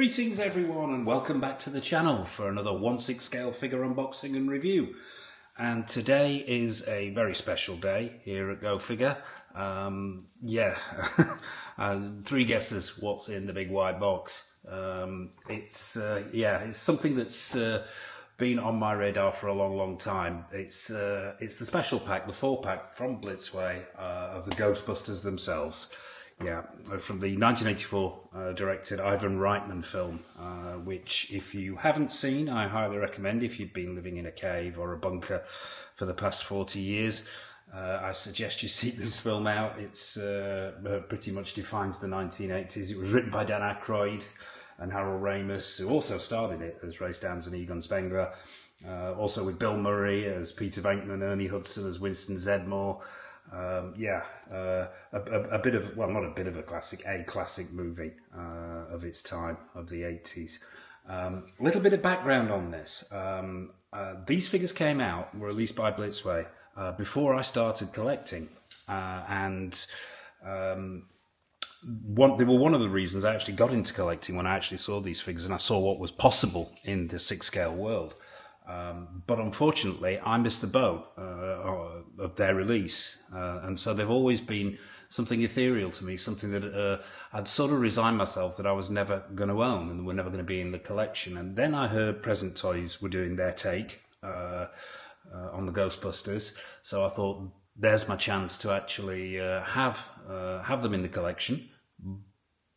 Greetings everyone and welcome back to the channel for another 1/6 scale figure unboxing and review. And today is a very special day here at Go Figure. Three guesses what's in the big white box. It's something that's been on my radar for a long time. It's the special pack, the 4-pack from Blitzway of the Ghostbusters themselves. Yeah, from the 1984 directed Ivan Reitman film, which if you haven't seen, I highly recommend. If you've been living in a cave or a bunker for the past 40 years, I suggest you seek this film out. It's pretty much defines the 1980s. It was written by Dan Aykroyd and Harold Ramis, who also starred in it as Ray Stantz and Egon Spangler. Also with Bill Murray as Peter Venkman, Ernie Hudson as Winston Zeddemore. A classic movie of its time, of the 80s. A little bit of background on this. These figures came out, were released by Blitzway before I started collecting, they were one of the reasons I actually got into collecting when I actually saw these figures and I saw what was possible in the 6-scale world. But unfortunately, I missed the boat of their release, and so they've always been something ethereal to me, something that I'd sort of resigned myself that I was never going to own and were never going to be in the collection. And then I heard Present Toys were doing their take on the Ghostbusters, so I thought, there's my chance to actually have them in the collection.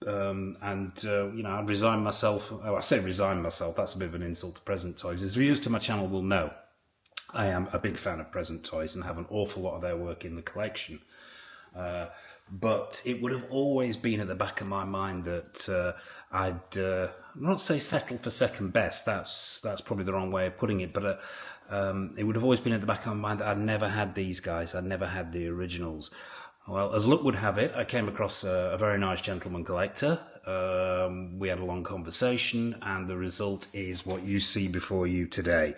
I'd resign myself. Oh, I say resign myself, that's a bit of an insult to Present Toys. As viewers to my channel will know, I am a big fan of Present Toys and have an awful lot of their work in the collection. But it would have always been at the back of my mind that I'd not say settle for second best, that's probably the wrong way of putting it, but it would have always been at the back of my mind that I'd never had these guys, I'd never had the originals. Well, as luck would have it, I came across a very nice gentleman collector. We had a long conversation, and the result is what you see before you today.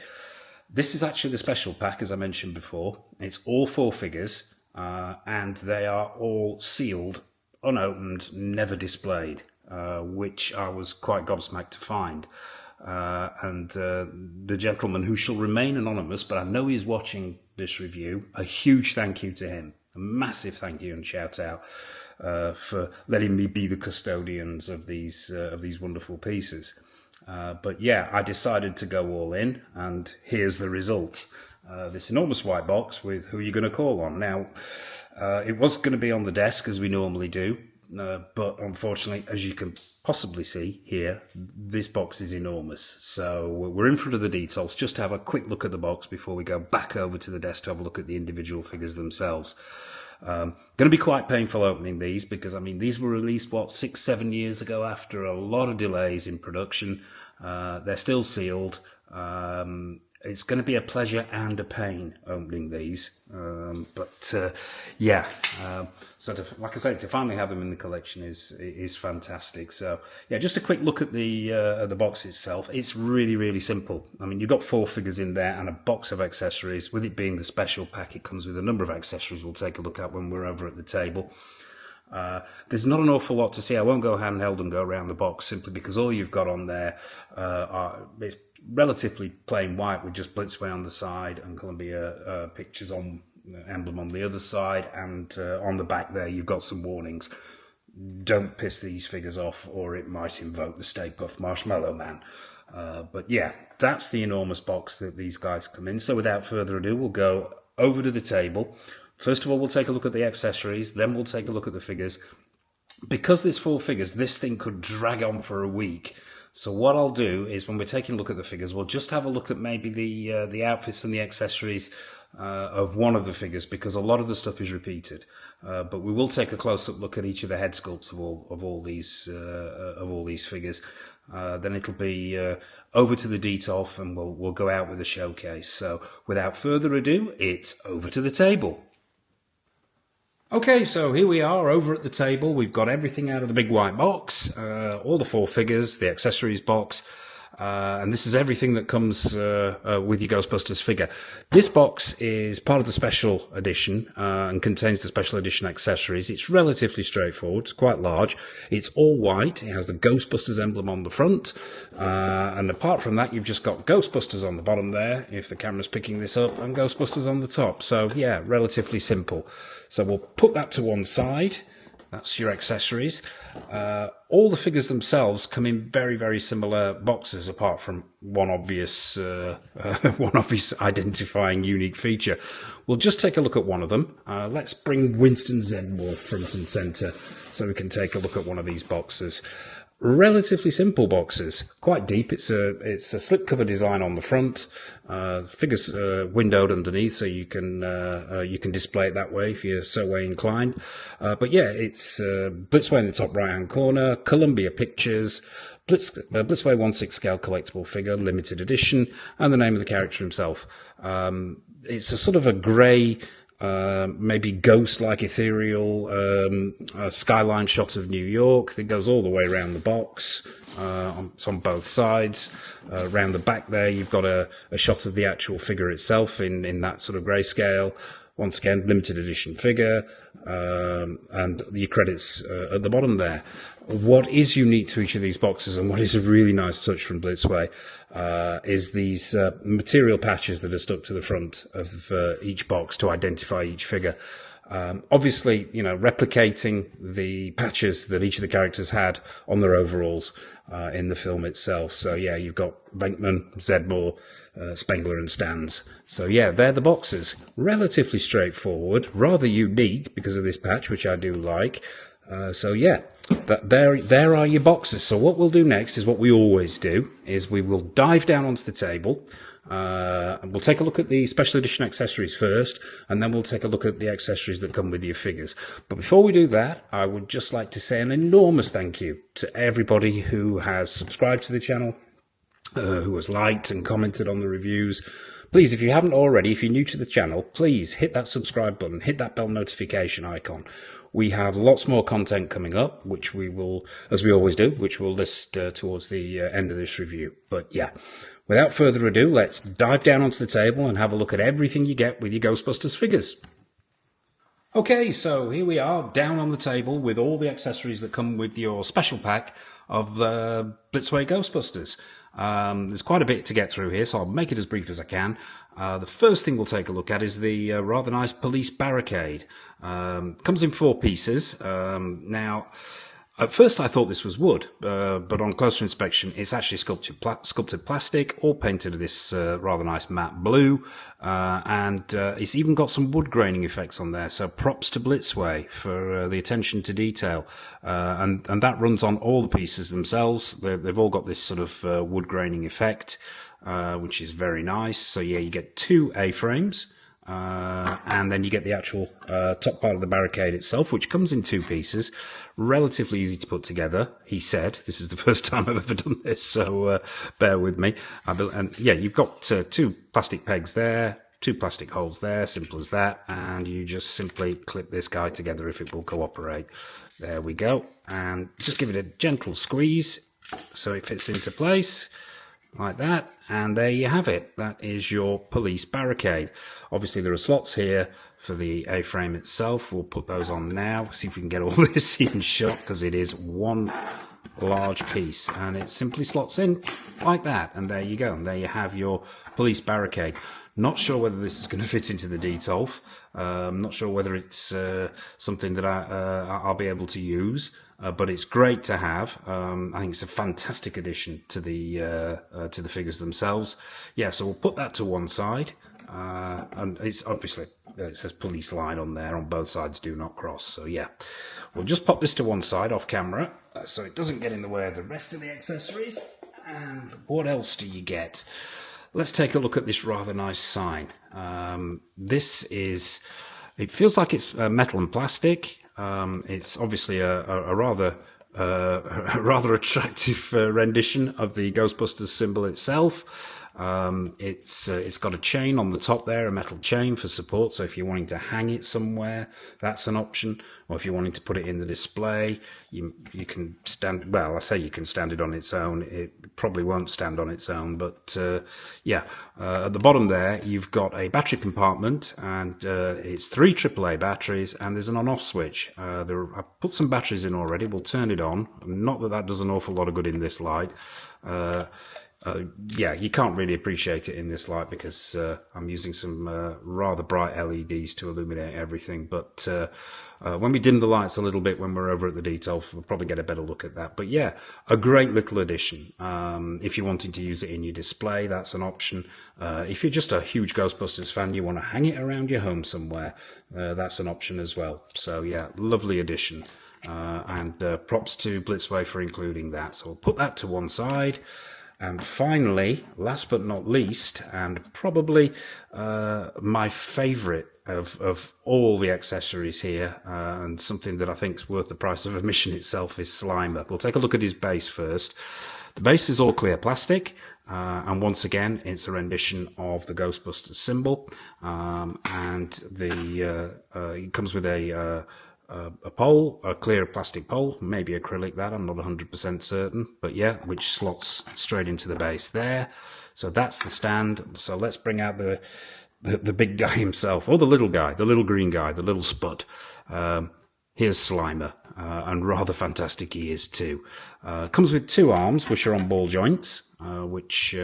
This is actually the special pack, as I mentioned before. It's all 4 figures, and they are all sealed, unopened, never displayed, which I was quite gobsmacked to find. The gentleman, who shall remain anonymous, but I know he's watching this review, a huge thank you to him. A massive thank you and shout out for letting me be the custodians of these wonderful pieces. But yeah, I decided to go all in, and here's the result. This enormous white box with Who You Gonna Call on. Now, it was going to be on the desk as we normally do, but unfortunately, as you can possibly see here, this box is enormous. So we're in front of the details. Just to have a quick look at the box before we go back over to the desk to have a look at the individual figures themselves. Going to be quite painful opening these because, I mean, these were released, 6-7 years ago after a lot of delays in production. They're still sealed. It's going to be a pleasure and a pain opening these. Like I say, to finally have them in the collection is fantastic. So yeah, just a quick look at the box itself. It's really simple. I mean, you've got 4 figures in there and a box of accessories. With it being the special pack, it comes with a number of accessories we'll take a look at when we're over at the table. There's not an awful lot to see. I won't go handheld and go around the box simply because all you've got on there is relatively plain white with just Blitzway on the side and Columbia pictures on emblem on the other side, and on the back there you've got some warnings. Don't piss these figures off or it might invoke the Stay Puft Marshmallow Man. But yeah, that's the enormous box that these guys come in. So without further ado, we'll go over to the table. First of all, we'll take a look at the accessories, then we'll take a look at the figures. Because there's 4 figures, this thing could drag on for a week. So what I'll do is, when we're taking a look at the figures, we'll just have a look at maybe the outfits and the accessories of one of the figures, because a lot of the stuff is repeated. But we will take a close-up look at each of the head sculpts of all these figures. Then it'll be over to the detail, and we'll go out with a showcase. So without further ado, it's over to the table. Okay, so here we are over at the table. We've got everything out of the big white box, all the 4 figures, the accessories box. And this is everything that comes with your Ghostbusters figure. This box is part of the special edition and contains the special edition accessories. It's relatively straightforward. It's quite large. It's all white. It has the Ghostbusters emblem on the front. And apart from that, you've just got Ghostbusters on the bottom there, if the camera's picking this up, and Ghostbusters on the top. So, yeah, relatively simple. So we'll put that to one side. That's your accessories. All the figures themselves come in very, very similar boxes, apart from one obvious identifying unique feature. We'll just take a look at one of them. Let's bring Winston Zeddemore front and centre so we can take a look at one of these boxes. Relatively simple boxes, quite deep. It's a slipcover design on the front. Figures windowed underneath, so you can display it that way if you're so way inclined. But yeah, it's Blitzway in the top right hand corner, Columbia Pictures, Blitzway 1/6 scale collectible figure, limited edition, and the name of the character himself. It's a sort of a grey, maybe ghost-like ethereal skyline shot of New York that goes all the way around the box. It's on both sides. Around the back there, you've got a shot of the actual figure itself in that sort of grayscale. Once again, limited edition figure, and your credits at the bottom there. What is unique to each of these boxes, and what is a really nice touch from Blitzway, is these material patches that are stuck to the front of each box to identify each figure. Obviously, replicating the patches that each of the characters had on their overalls in the film itself. So yeah, you've got Venkman, Zeddemore, Spangler and Stantz. So yeah, they're the boxes. Relatively straightforward, rather unique because of this patch, which I do like. So yeah, there are your boxes. So what we'll do next is what we always do, is we will dive down onto the table. We'll take a look at the special edition accessories first, and then we'll take a look at the accessories that come with your figures. But before we do that, I would just like to say an enormous thank you to everybody who has subscribed to the channel, who has liked and commented on the reviews. Please, if you haven't already, if you're new to the channel, please hit that subscribe button, hit that bell notification icon. We have lots more content coming up, which we will, as we always do, which we'll list towards the end of this review. But yeah, without further ado, let's dive down onto the table and have a look at everything you get with your Ghostbusters figures. Okay, so here we are, down on the table with all the accessories that come with your special pack of Blitzway Ghostbusters. There's quite a bit to get through here, so I'll make it as brief as I can. The first thing we'll take a look at is the rather nice police barricade. Comes in 4 pieces. Now, at first I thought this was wood, but on closer inspection it's actually sculpted plastic, all painted this rather nice matte blue, and it's even got some wood graining effects on there, so props to Blitzway for the attention to detail. And that runs on all the pieces themselves. They've all got this sort of wood graining effect, which is very nice. So yeah, you get 2 A-frames. And then you get the actual top part of the barricade itself, which comes in 2 pieces. Relatively easy to put together, he said. This is the first time I've ever done this, so bear with me. And yeah, you've got 2 plastic pegs there, 2 plastic holes there, simple as that. And you just simply clip this guy together if it will cooperate. There we go. And just give it a gentle squeeze so it fits into place. Like that, and there you have it. That is your police barricade. Obviously there are slots here for the A-frame itself. We'll put those on now, see if we can get all this in shot, because it is one large piece, and it simply slots in like that, and there you go, and there you have your police barricade. Not sure whether this is going to fit into the detolf. Not sure whether it's something that I'll be able to use, but it's great to have. I think it's a fantastic addition to the figures themselves. Yeah, so we'll put that to one side, and it's obviously it says police line on there on both sides. Do not cross. So yeah, we'll just pop this to one side off camera, so it doesn't get in the way of the rest of the accessories. And what else do you get? Let's take a look at this rather nice sign. This is, it feels like it's metal and plastic. It's obviously a rather attractive rendition of the Ghostbusters symbol itself. It's got a chain on the top there, a metal chain for support. So if you're wanting to hang it somewhere, that's an option. Or if you're wanting to put it in the display, you can stand. Well, I say you can stand it on its own. It probably won't stand on its own, but at the bottom there, you've got a battery compartment, and it's 3 AAA batteries, and there's an on-off switch. I've put some batteries in already. We'll turn it on. Not that that does an awful lot of good in this light. You can't really appreciate it in this light because I'm using some rather bright LEDs to illuminate everything. But when we dim the lights a little bit when we're over at the detail, we'll probably get a better look at that. But yeah, a great little addition. If you're wanting to use it in your display, that's an option. If you're just a huge Ghostbusters fan, you want to hang it around your home somewhere, that's an option as well. So yeah, lovely addition. And props to Blitzway for including that. So we'll put that to one side. And finally, last but not least, and probably my favourite of all the accessories here, and something that I think is worth the price of admission itself, is Slimer. We'll take a look at his base first. The base is all clear plastic, and once again, it's a rendition of the Ghostbusters symbol, and it comes with a pole, a clear plastic pole, maybe acrylic, that I'm not 100% certain, but yeah, which slots straight into the base there. So that's the stand. So let's bring out the big guy himself, or the little guy, the little green guy, the little spud. Here's Slimer, and rather fantastic he is too. Comes with 2 arms, which are on ball joints, which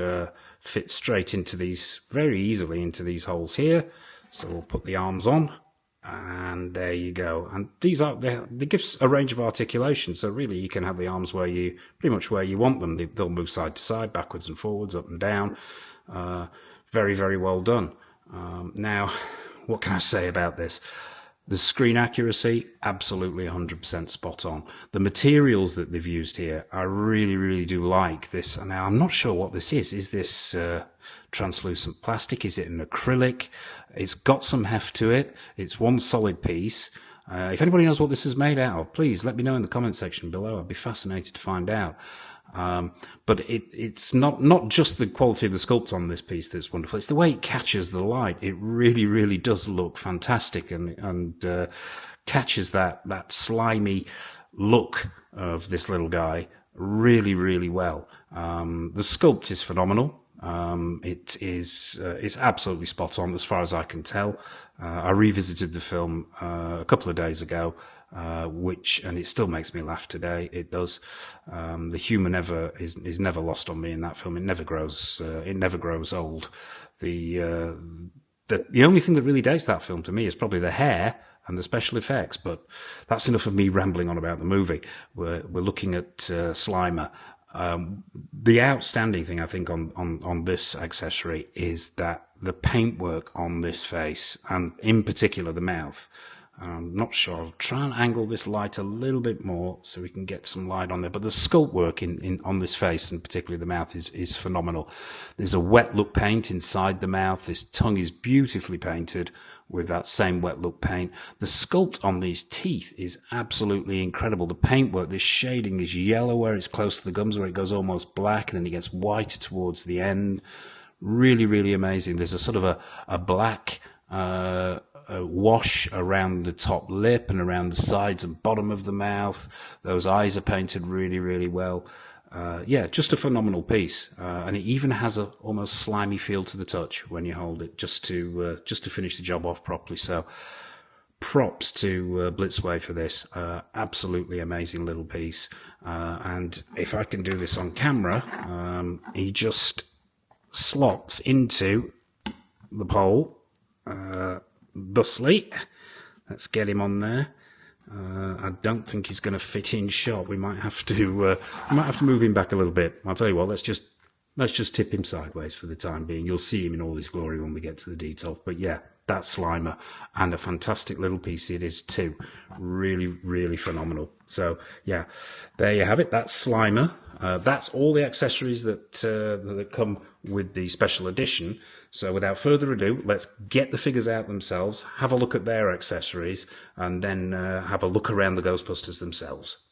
fit straight into these, very easily into these holes here. So we'll put the arms on. And there you go. And these they give a range of articulation. So really, you can have the arms pretty much where you want them. They'll move side to side, backwards and forwards, up and down. Very, very well done. Now, what can I say about this? The screen accuracy, absolutely 100% spot on. The materials that they've used here, I really, really do like this. Now, I'm not sure what this is. Is this translucent plastic? Is it an acrylic? It's got some heft to it. It's one solid piece. If anybody knows what this is made out of, please let me know in the comment section below. I'd be fascinated to find out. But it's not just the quality of the sculpt on this piece that's wonderful. It's the way it catches the light. It really, really does look fantastic and catches that slimy look of this little guy really, really well. The sculpt is phenomenal. It's absolutely spot on as far as I can tell. I revisited the film a couple of days ago, and it still makes me laugh today. It does. The humour is never lost on me in that film. It never grows old. The only thing that really dates that film to me is probably the hair and the special effects, but that's enough of me rambling on about the movie. We're looking at Slimer. The outstanding thing I think on this accessory is that the paintwork on this face, and in particular the mouth, I'm not sure. I'll try and angle this light a little bit more so we can get some light on there. But the sculpt work on this face, and particularly the mouth, is phenomenal. There's a wet look paint inside the mouth. This tongue is beautifully painted with that same wet look paint. The sculpt on these teeth is absolutely incredible. The paintwork, this shading, this yellow where it's close to the gums, where it goes almost black, and then it gets whiter towards the end. Really, really amazing. There's a sort of a black wash around the top lip and around the sides and bottom of the mouth. Those eyes are painted really, really well. Just a phenomenal piece. And it even has a almost slimy feel to the touch when you hold it, just to finish the job off properly. So props to Blitzway for this. Absolutely amazing little piece. And if I can do this on camera, he just slots into the pole thusly. Let's get him on there. I don't think he's going to fit in shot. We might have to move him back a little bit. I'll tell you what. Let's just tip him sideways for the time being. You'll see him in all his glory when we get to the detail. But yeah, that's Slimer, and a fantastic little piece it is too. Really, really phenomenal. So yeah, there you have it. That's Slimer. That's all the accessories that come with the special edition. So without further ado, let's get the figures out themselves, have a look at their accessories, and then have a look around the Ghostbusters themselves.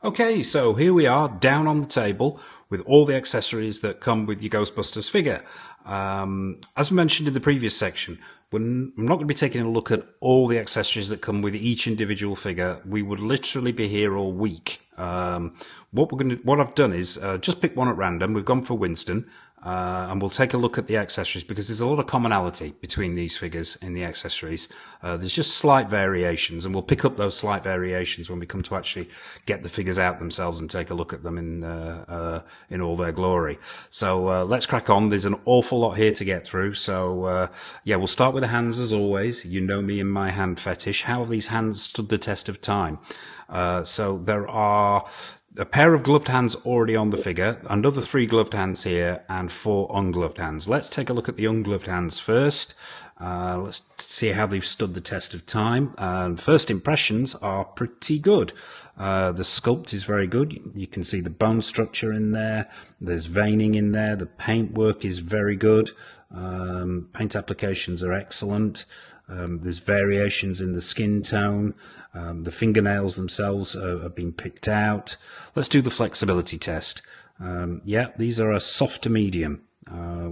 Okay, so here we are, down on the table, with all the accessories that come with your Ghostbusters figure. As mentioned in the previous section, I'm not going to be taking a look at all the accessories that come with each individual figure. We would literally be here all week. What I've done is just pick one at random. We've gone for Winston. And we'll take a look at the accessories because there's a lot of commonality between these figures in the accessories. There's just slight variations, and we'll pick up those slight variations when we come to actually get the figures out themselves and take a look at them in all their glory. So let's crack on. There's an awful lot here to get through. So yeah, we'll start with the hands as always. You know me and my hand fetish. How have these hands stood the test of time? So there are a pair of gloved hands already on the figure, another 3 gloved hands here, and 4 ungloved hands. Let's take a look at the ungloved hands first. Let's see how they've stood the test of time. And first impressions are pretty good. The sculpt is very good. You can see the bone structure in there. There's veining in there. The paintwork is very good. Paint applications are excellent. There's variations in the skin tone. The fingernails themselves have been picked out. Let's do the flexibility test. Yeah, these are a soft to medium,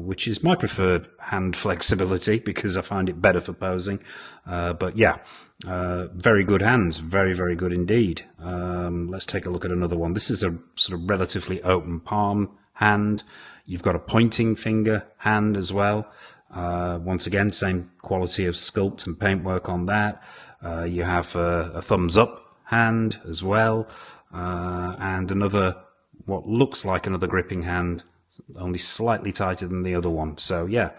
which is my preferred hand flexibility because I find it better for posing. But yeah, very good hands. Very, very good indeed. Let's take a look at another one. This is a sort of relatively open palm hand. You've got a pointing finger hand as well. Once again, same quality of sculpt and paintwork on that. You have a thumbs up hand as well, and another, what looks like another gripping hand, only slightly tighter than the other one. So yeah,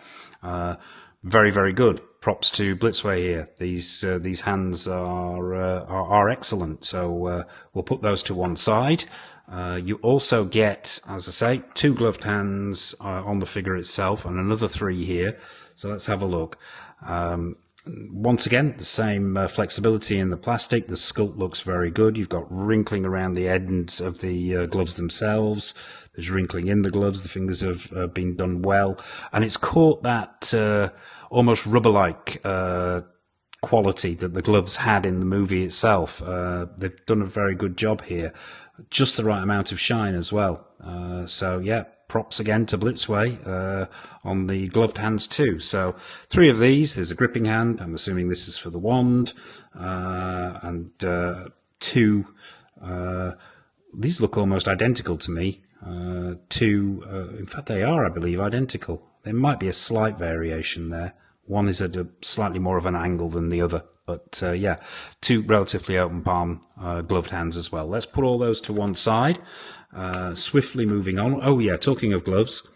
very, very good. Props to Blitzway here. These hands are excellent. So we'll put those to one side. You also get, as I say, 2 gloved hands on the figure itself and another 3 here. So let's have a look. Once again, the same flexibility in the plastic. The sculpt looks very good. You've got wrinkling around the ends of the gloves themselves. There's wrinkling in the gloves. The fingers have been done well. And it's caught that almost rubber-like quality that the gloves had in the movie itself. They've done a very good job here. Just the right amount of shine as well. So yeah, props again to Blitzway on the gloved hands too. So 3 of these. There's a gripping hand. I'm assuming this is for the wand. And 2. These look almost identical to me. 2. In fact, they are, I believe, identical. There might be a slight variation there. One is at a slightly more of an angle than the other. But yeah, 2 relatively open palm gloved hands as well. Let's put all those to one side. Swiftly moving on. Oh yeah, talking of gloves,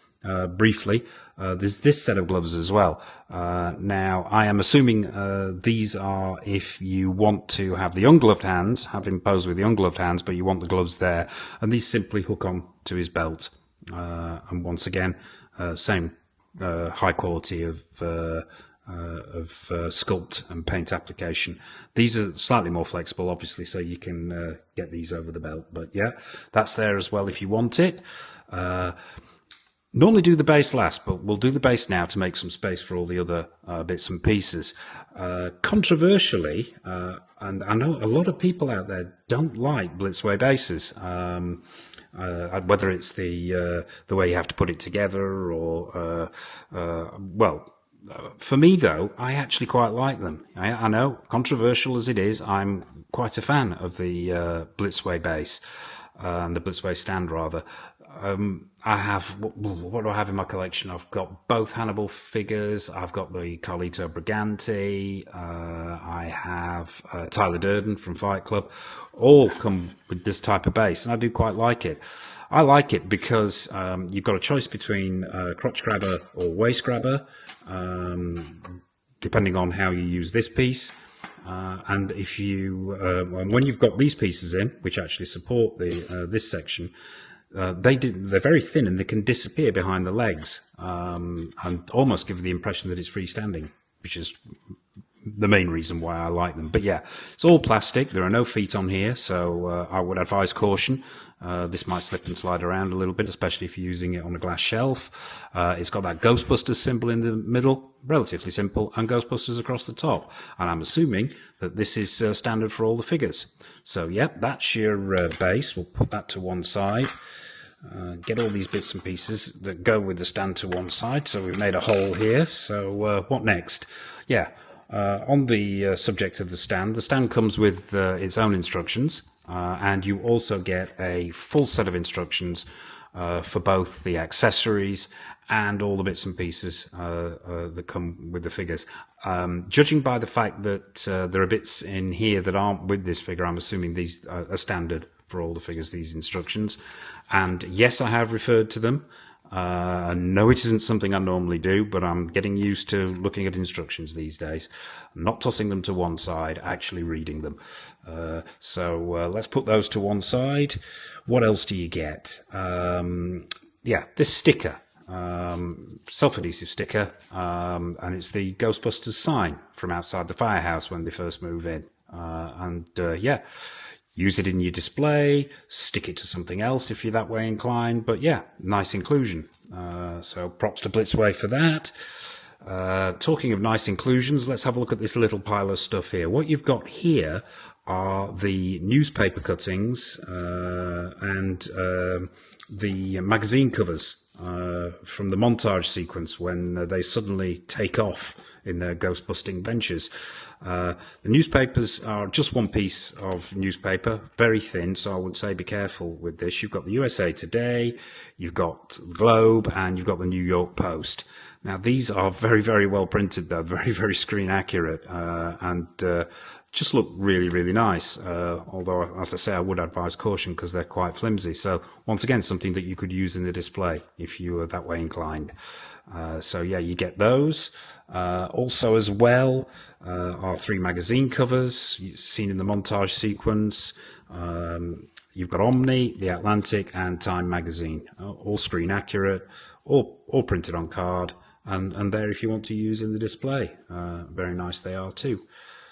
briefly, there's this set of gloves as well. Now, I am assuming these are if you want to have the ungloved hands, have him pose with the ungloved hands, but you want the gloves there. And these simply hook on to his belt. And once again, same high quality of sculpt and paint application. These are slightly more flexible, obviously, so you can get these over the belt. But yeah, that's there as well if you want it. Normally do the base last, but we'll do the base now to make some space for all the other bits and pieces. Controversially, and I know a lot of people out there don't like Blitzway bases. Whether it's the way you have to put it together or well. For me, though, I actually quite like them. I know, controversial as it is, I'm quite a fan of the Blitzway base, and the Blitzway stand, rather. I have, what do I have in my collection? I've got both Hannibal figures. I've got the Carlito Brigante. I have Tyler Durden from Fight Club. All come with this type of base, and I do quite like it. I like it because you've got a choice between crotch grabber or waist grabber, depending on how you use this piece. And if you, when you've got these pieces in, which actually support the this section, they're very thin and they can disappear behind the legs, and almost give the impression that it's freestanding, which is the main reason why I like them. But yeah, it's all plastic. There are no feet on here, so I would advise caution. This might slip and slide around a little bit, especially if you're using it on a glass shelf. It's got that Ghostbusters symbol in the middle, relatively simple, and Ghostbusters across the top. And I'm assuming that this is standard for all the figures. So yeah, that's your base. We'll put that to one side. get all these bits and pieces that go with the stand to one side. So we've made a hole here. So what next? Yeah, on the subject of the stand comes with its own instructions, and you also get a full set of instructions for both the accessories and all the bits and pieces that come with the figures. Judging by the fact that there are bits in here that aren't with this figure, I'm assuming these are standard for all the figures, these instructions. And yes, I have referred to them. No, it isn't something I normally do, but I'm getting used to looking at instructions these days, not tossing them to one side, actually reading them. So let's put those to one side. What else do you get? Yeah, this sticker, self-adhesive sticker, and it's the Ghostbusters sign from outside the firehouse when they first move in. Yeah, use it in your display, stick it to something else if you're that way inclined. But yeah, nice inclusion. So props to BLITZWAY for that. Talking of nice inclusions, let's have a look at this little pile of stuff here. What you've got here are the newspaper cuttings and the magazine covers from the montage sequence when they suddenly take off in their ghost-busting ventures. The newspapers are just one piece of newspaper, very thin, so I would say be careful with this. You've got the USA Today, you've got the Globe, and you've got the New York Post. Now, these are very, very well printed, though, very, very screen accurate, and just look really, really nice. Although, as I say, I would advise caution because they're quite flimsy. So, once again, something that you could use in the display if you were that way inclined. So, yeah, you get those. Also, as well, are 3 magazine covers seen in the montage sequence. You've got Omni, The Atlantic, and Time magazine, all screen accurate, all printed on card, and there if you want to use in the display. Very nice they are too.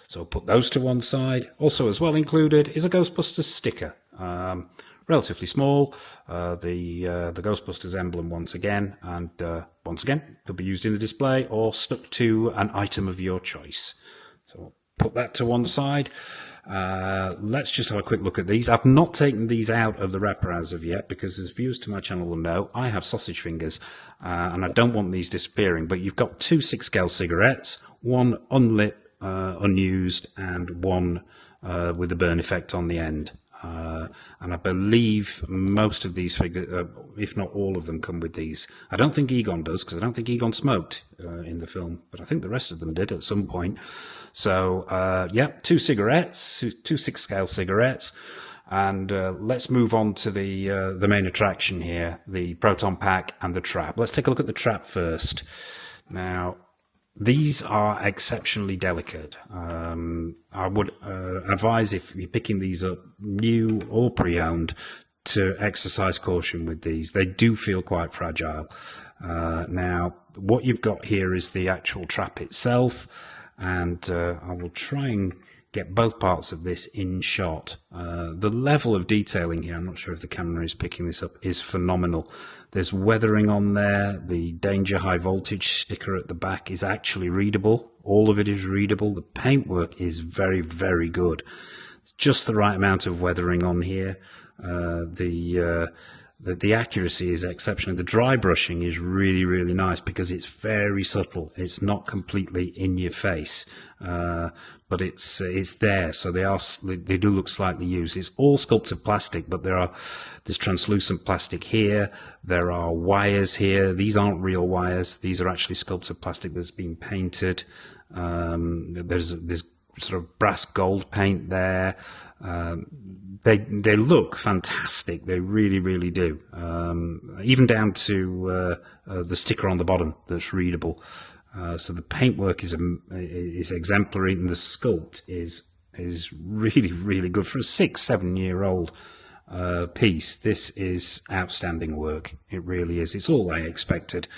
So put those to one side. Also as well included is a Ghostbusters sticker. Relatively small, the Ghostbusters emblem once again, and once again could be used in the display or stuck to an item of your choice. So put that to one side. Let's just have a quick look at these. I've not taken these out of the wrapper as of yet because, as viewers to my channel will know, I have sausage fingers and I don't want these disappearing. But you've got 2 6-scale cigarettes, one unlit, unused, and one with a burn effect on the end. And I believe most of these figures, if not all of them, come with these. I don't think Egon does, because I don't think Egon smoked in the film, but I think the rest of them did at some point. So, yeah, 2 cigarettes, 2 6-scale cigarettes, and let's move on to the main attraction here, the Proton pack and the trap. Let's take a look at the trap first. Now, these are exceptionally delicate. I would advise, if you're picking these up new or pre-owned, to exercise caution with these. They do feel quite fragile. Now, what you've got here is the actual trap itself, and I will try and get both parts of this in shot. The level of detailing here, I'm not sure if the camera is picking this up, is phenomenal. There's weathering on there. The danger high voltage sticker at the back is actually readable. All of it is readable. The paintwork is very, very good. Just the right amount of weathering on here. The accuracy is exceptional. The dry brushing is really, really nice because it's very subtle. It's not completely in your face, but it's there. So they do look slightly used. It's all sculpted plastic, but there's translucent plastic here. There are wires here. These aren't real wires. These are actually sculpted plastic that's been painted. There's sort of brass gold paint there. They look fantastic. They really, really do. Even down to the sticker on the bottom that's readable. So the paintwork is exemplary, and the sculpt is really, really good for a 6-7 year old piece. This is outstanding work. It really is. It's all I expected.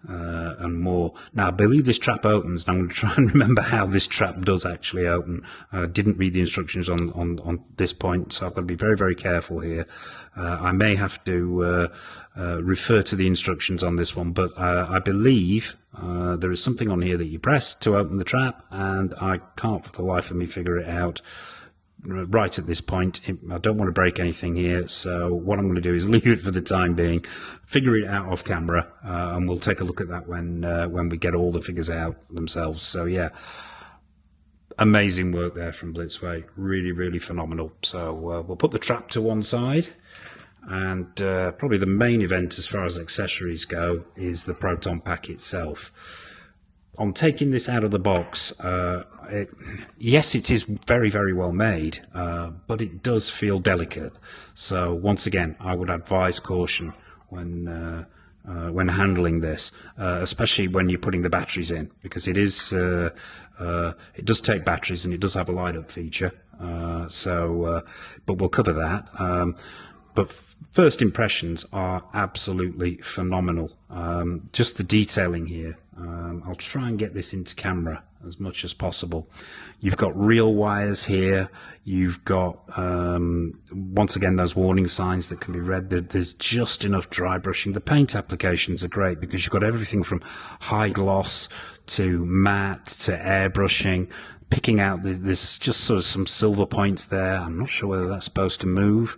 And more. Now, I believe this trap opens, and I'm going to try and remember how this trap does actually open. I didn't read the instructions on this point, so I've got to be very, very careful here. I may have to refer to the instructions on this one, but I believe there is something on here that you press to open the trap, and I can't for the life of me figure it out. right at this point. I don't want to break anything here, so what I'm going to do is leave it for the time being, figure it out off camera, and we'll take a look at that when we get all the figures out themselves. So yeah, amazing work there from Blitzway, really, really phenomenal. So we'll put the trap to one side, and probably the main event as far as accessories go is the Proton pack itself. On taking this out of the box, yes, it is very, very well made, but it does feel delicate. So once again, I would advise caution when handling this, especially when you're putting the batteries in, because it does take batteries and it does have a light-up feature. But we'll cover that. But first impressions are absolutely phenomenal. Just the detailing here. I'll try and get this into camera as much as possible. You've got real wires here. You've got, once again, those warning signs that can be read. There's just enough dry brushing. The paint applications are great because you've got everything from high gloss to matte to airbrushing. Picking out, there's just sort of some silver points there. I'm not sure whether that's supposed to move.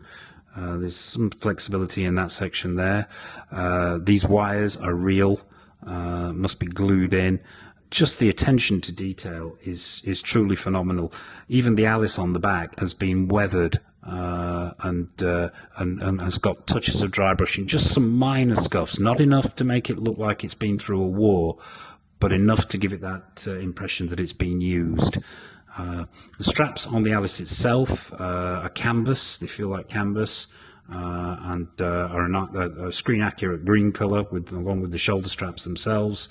There's some flexibility in that section there. These wires are real, must be glued in. Just the attention to detail is truly phenomenal. Even the Alice on the back has been weathered and has got touches of dry brushing, just some minor scuffs, not enough to make it look like it's been through a war, but enough to give it that impression that it's been used. The straps on the Alice itself are canvas. They feel like canvas, and are a screen accurate green color along with the shoulder straps themselves.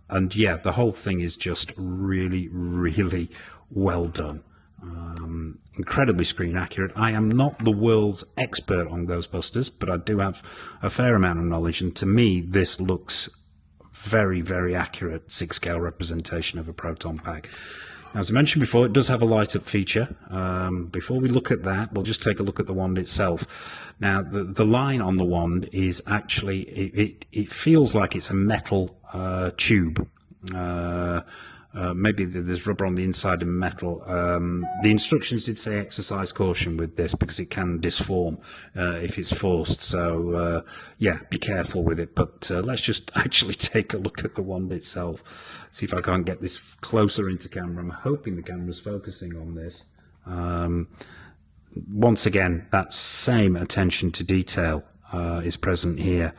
And yeah, the whole thing is just really, really well done. Incredibly screen accurate. I am not the world's expert on Ghostbusters, but I do have a fair amount of knowledge, and to me this looks very, very accurate 6-scale representation of a Proton pack. Now, as I mentioned before, it does have a light-up feature. Before we look at that, we'll just take a look at the wand itself. Now, the line on the wand is actually, it feels like it's a metal tube. Maybe there's rubber on the inside and metal. The instructions did say exercise caution with this because it can disform if it's forced. So, yeah, be careful with it. But let's just actually take a look at the wand itself. See if I can't get this closer into camera. I'm hoping the camera's focusing on this. Once again, that same attention to detail is present here.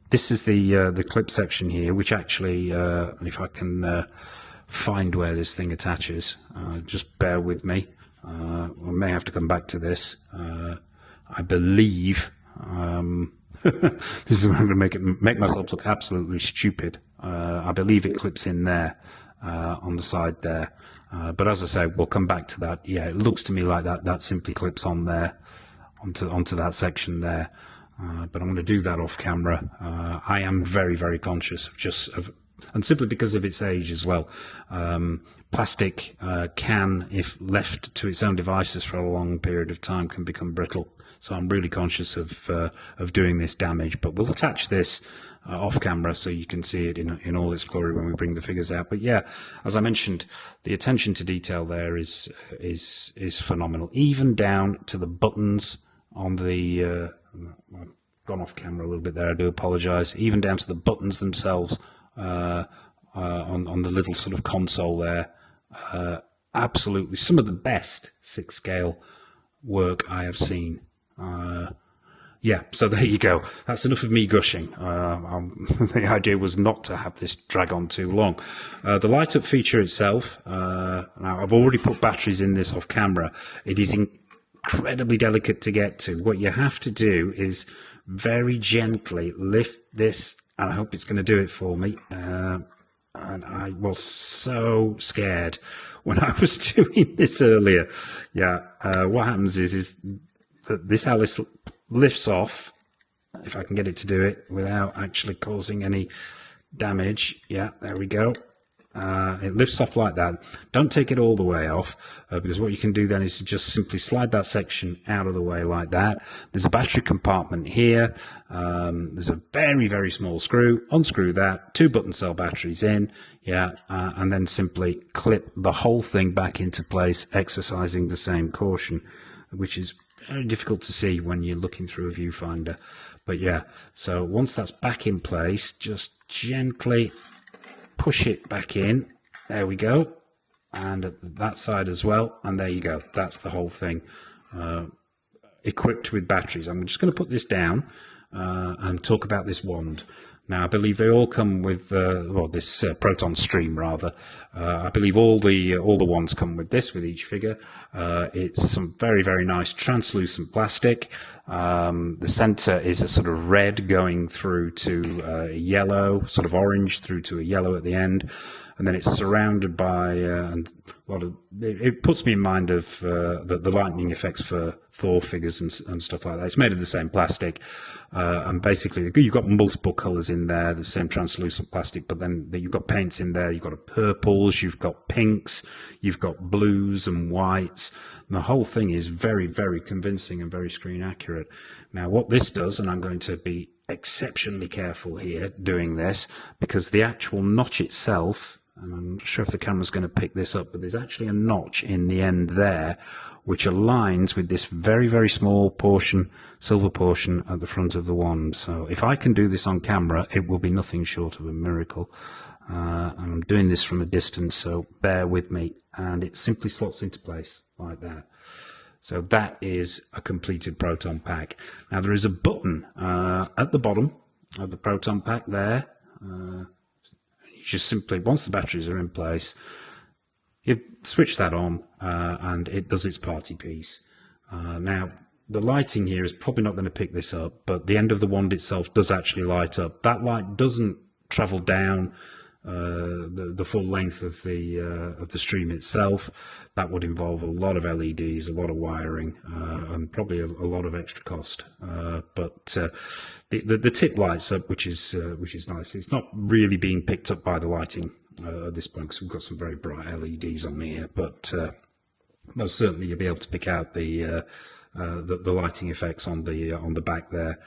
This is the clip section here, which actually, if I can find where this thing attaches, just bear with me. I may have to come back to this. I believe this is I'm going to make myself look absolutely stupid. I believe it clips in there on the side there. But as I say, we'll come back to that. Yeah, it looks to me like that simply clips on there, onto that section there. But I'm going to do that off camera. I am very, very conscious of and simply because of its age as well. Plastic can, if left to its own devices for a long period of time, can become brittle. So I'm really conscious of doing this damage. But we'll attach this off camera so you can see it in all its glory when we bring the figures out. But yeah, as I mentioned, the attention to detail there is phenomenal, even down to the buttons on the. I've gone off camera a little bit there. I do apologise. Even down to the buttons themselves on the little sort of console there. Absolutely, some of the best 6-scale work I have seen. Yeah, so there you go. That's enough of me gushing. The idea was not to have this drag on too long. The light-up feature itself, now I've already put batteries in this off camera. It is incredibly delicate to get to. What you have to do is very gently lift this, and I hope it's going to do it for me. And I was so scared when I was doing this earlier. Yeah, what happens is that this Alice lifts off, if I can get it to do it without actually causing any damage. Yeah, there we go. It lifts off like that. Don't take it all the way off, because what you can do then is to just simply slide that section out of the way like that. There's a battery compartment here. There's a very, very small screw. Unscrew that, 2 button cell batteries in, and then simply clip the whole thing back into place, exercising the same caution, which is very difficult to see when you're looking through a viewfinder. But yeah, so once that's back in place, just gently push it back in. There we go. And at that side as well. And there you go. That's the whole thing equipped with batteries. I'm just going to put this down and talk about this wand. Now, I believe they all come with this Proton stream, rather. I believe all the wands come with this, with each figure. It's some very, very nice translucent plastic. The center is a sort of red going through to a yellow, sort of orange through to a yellow at the end. And then it's surrounded by, it puts me in mind of the lightning effects for Thor figures and stuff like that. It's made of the same plastic, and basically you've got multiple colours in there, the same translucent plastic, but then you've got paints in there. You've got purples, you've got pinks, you've got blues and whites. And the whole thing is very, very convincing and very screen accurate. Now, what this does, and I'm going to be exceptionally careful here doing this, because the actual notch itself, and I'm not sure if the camera's going to pick this up, but there's actually a notch in the end there which aligns with this very, very small portion, silver portion at the front of the wand. So if I can do this on camera, it will be nothing short of a miracle. I'm doing this from a distance, so bear with me. And it simply slots into place like that. So that is a completed Proton pack. Now there is a button at the bottom of the Proton pack there. You just simply, once the batteries are in place, you switch that on and it does its party piece. Now, the lighting here is probably not going to pick this up, but the end of the wand itself does actually light up. That light doesn't travel down the full length of the stream itself. That would involve a lot of LEDs, a lot of wiring, and probably a lot of extra cost. But the tip lights up, which is nice. It's not really being picked up by the lighting at this point, because we've got some very bright LEDs on here. But most certainly you'll be able to pick out the lighting effects on the back there.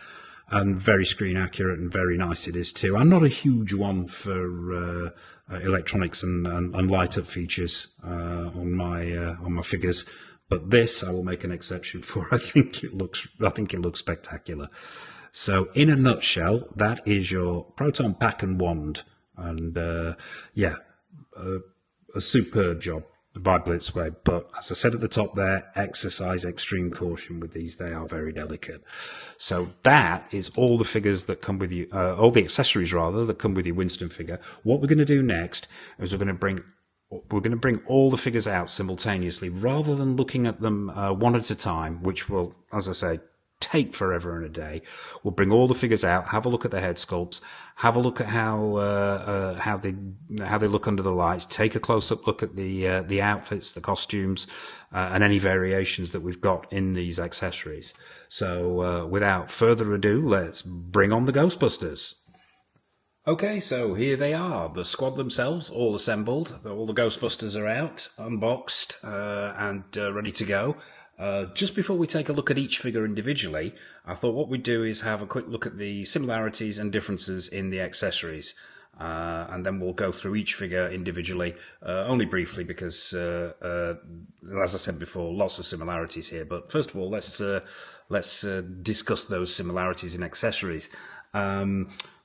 And very screen accurate and very nice it is too. I'm not a huge one for electronics and light up features on my figures, but this I will make an exception for. I think it looks spectacular. So in a nutshell, that is your Proton pack and wand, and a superb job by Blitzway. But as I said at the top there, exercise extreme caution with these. They are very delicate. So that is all the figures that come with you, all the accessories rather that come with your Winston figure. What we're going to do next is we're going to bring all the figures out simultaneously, rather than looking at them one at a time, which will, as I say, take forever and a day. We'll bring all the figures out, have a look at the head sculpts, have a look at how they look under the lights, take a close-up look at the outfits, the costumes, and any variations that we've got in these accessories. So without further ado, let's bring on the Ghostbusters. Okay, so here they are, the squad themselves, all assembled. All the Ghostbusters are out, unboxed, and ready to go. Just before we take a look at each figure individually, I thought what we'd do is have a quick look at the similarities and differences in the accessories. And then we'll go through each figure individually, only briefly because, as I said before, lots of similarities here. But first of all, let's discuss those similarities in accessories.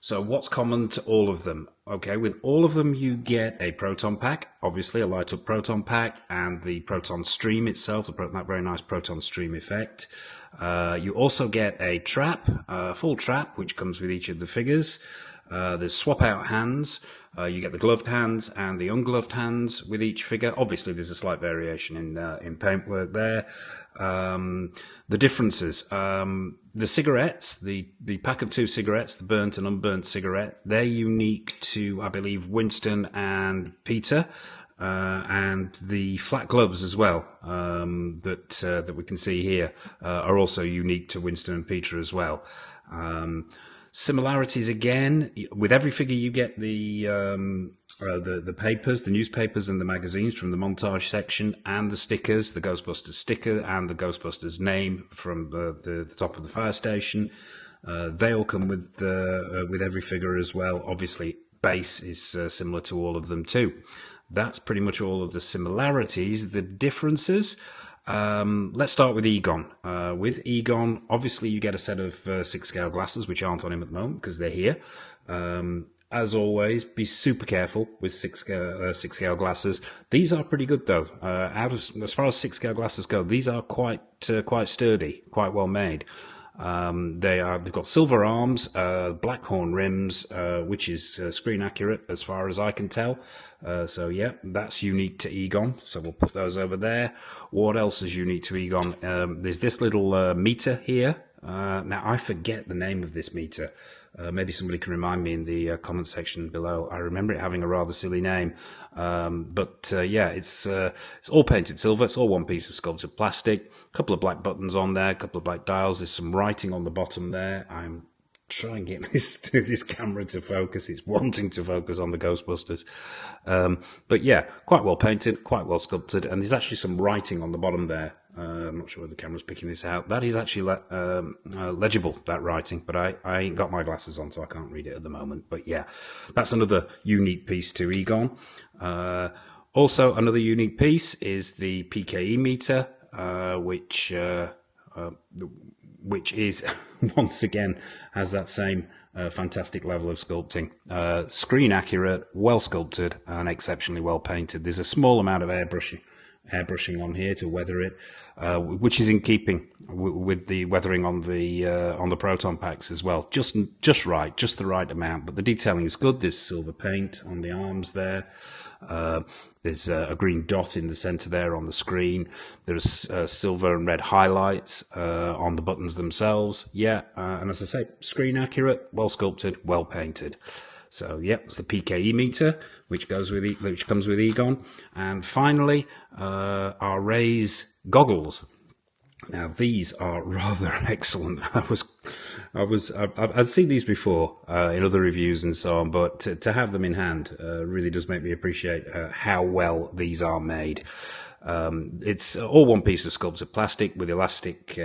So what's common to all of them? Okay, with all of them you get a Proton pack, obviously a light up Proton pack, and the Proton stream itself, that very nice Proton stream effect. You also get a trap, a full trap, which comes with each of the figures. There's swap out hands. You get the gloved hands and the ungloved hands with each figure. Obviously there's a slight variation in paintwork there. The differences, the cigarettes, the pack of 2 cigarettes, the burnt and unburnt cigarette, they're unique to, I believe, Winston and Peter, and the flat gloves as well, that we can see here, are also unique to Winston and Peter as well. Similarities again, with every figure you get the the papers, the newspapers and the magazines from the montage section, and the stickers, the Ghostbusters sticker and the Ghostbusters name from the top of the fire station. They all come with every figure as well. Obviously, base is similar to all of them too. That's pretty much all of the similarities. The differences. Let's start with Egon. With Egon, obviously you get a set of 6-scale glasses, which aren't on him at the moment because they're here. As always, be super careful with 6-scale glasses. These are pretty good though. As far as 6-scale glasses go, these are quite sturdy, quite well made. They've got silver arms, black horn rims, which is screen accurate as far as I can tell. So yeah, that's unique to Egon. So we'll put those over there. What else is unique to Egon? There's this little meter here. Now I forget the name of this meter. Maybe somebody can remind me in the comment section below. I remember it having a rather silly name. Yeah, it's all painted silver. It's all one piece of sculpted plastic. A couple of black buttons on there, a couple of black dials. There's some writing on the bottom there. I'm trying to get this camera to focus. It's wanting to focus on the Ghostbusters. But yeah, quite well painted, quite well sculpted. And there's actually some writing on the bottom there. I'm not sure whether the camera's picking this out. That is actually legible, that writing, but I ain't got my glasses on, so I can't read it at the moment. But yeah, that's another unique piece to Egon. Also, another unique piece is the PKE meter, which is, once again, has that same fantastic level of sculpting. Screen accurate, well sculpted, and exceptionally well painted. There's a small amount of airbrushing on here to weather it, which is in keeping with the weathering on the Proton packs as well. Just right, just the right amount. But the detailing is good. There's silver paint on the arms there. There's a green dot in the center there on the screen. There's silver and red highlights on the buttons themselves. Yeah, and as I say, screen accurate, well sculpted, well painted. So yeah, it's the PKE meter, which comes with Egon. And finally, our Ray's goggles. Now these are rather excellent. I'd seen these before in other reviews and so on, but to have them in hand really does make me appreciate how well these are made. It's all one piece of sculpted plastic with elastic